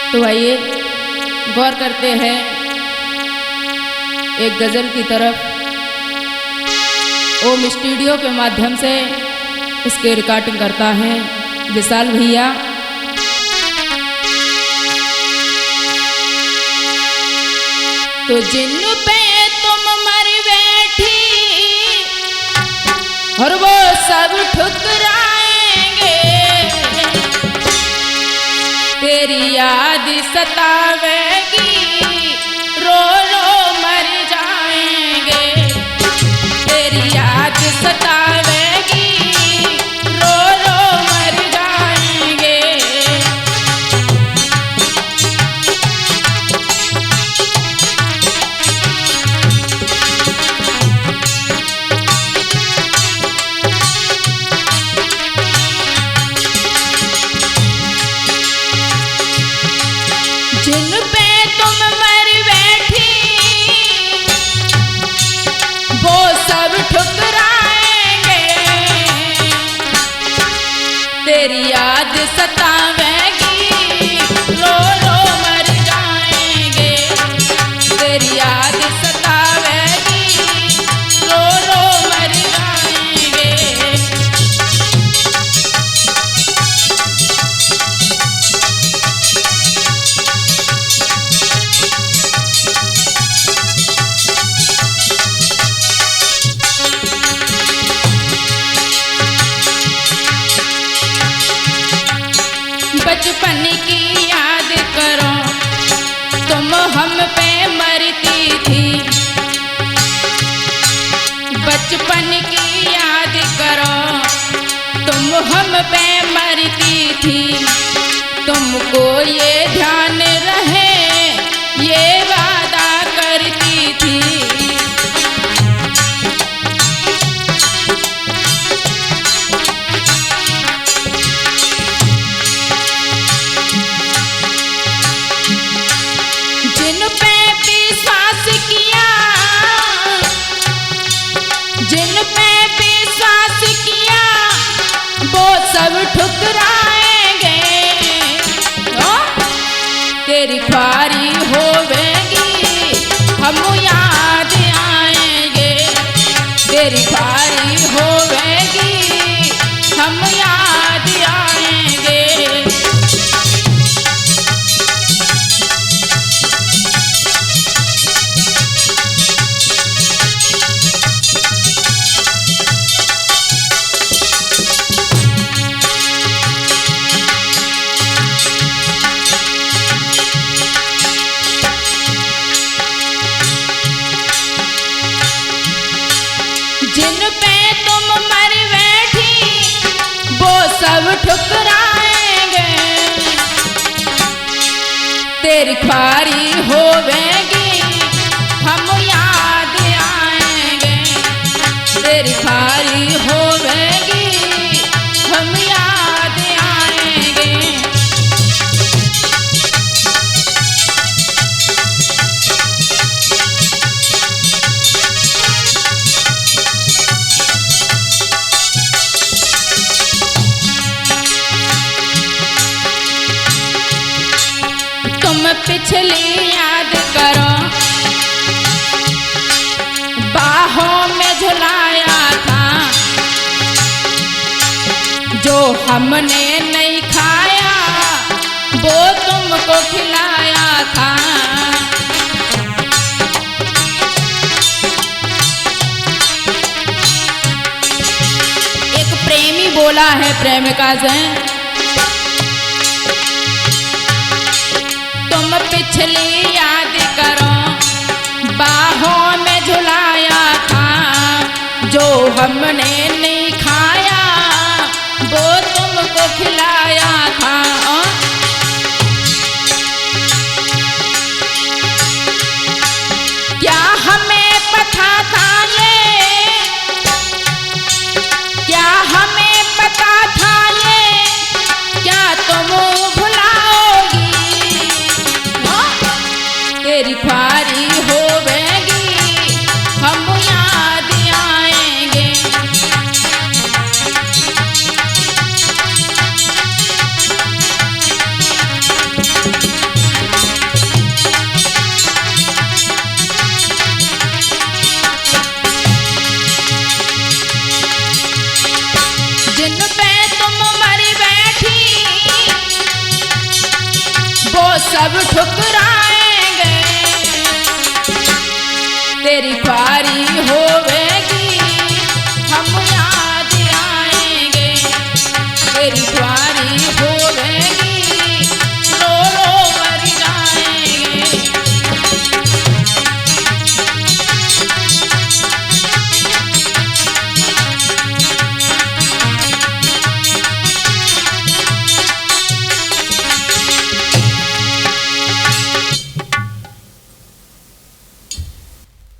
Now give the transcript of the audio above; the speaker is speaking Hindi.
तो आइए गौर करते हैं एक गज़ल की तरफ। ओम स्टूडियो के माध्यम से इसके रिकॉर्डिंग करता है विशाल भैया। तो जिन पे तुम मर बैठी और वो सब ठुकराएंगे, तेरी याद सतावेगी, रो रो मर जाएंगे। तेरी याद सतावेगी, रो रो मर जाएंगे। जिन पे तुम मर बैठी वो सब ठुकराएंगे, तेरी याद सतावेगी, रो रो मर जाएंगे। तेरी याद सतावेगी, रो रो मर जाएंगे। बचपन की याद करो, तुम हम पे मरती थी। बचपन की याद करो, तुम हम पे मरती थी। तुमको ये ध्यान रहे, ये वादा करती थी। जिन पे विश्वास किया वो सब ठुकराएंगे। तेरी ख्वारी होवेगी, हम याद आएंगे। तेरी ख्वारी होवेगी, हम याद आएंगे। जिन पे तुम मर बैठी वो सब ठुकराएंगे, तेरी ख्वारी होवेगी, हम याद आएंगे। तेरी ख्वारी होवेगी, हम याद आएंगे। तुम पिछली याद करो, बाहों में झुलाया था। जो हमने नहीं खाया वो तुमको खिलाया था। एक प्रेमी बोला है प्रेमिका से, तुम पिछली याद करो, बाहों में झुलाया था। जो हमने नहीं खाया वो तुमको खिलाया था। क्या हमें पता था ये, क्या हमें पता था ये, क्या तुम भुलाओगी। तेरी ख्वारी होवेगी, हम याद आएंगे। सब ठुकराएंगे, तेरी ख्वारी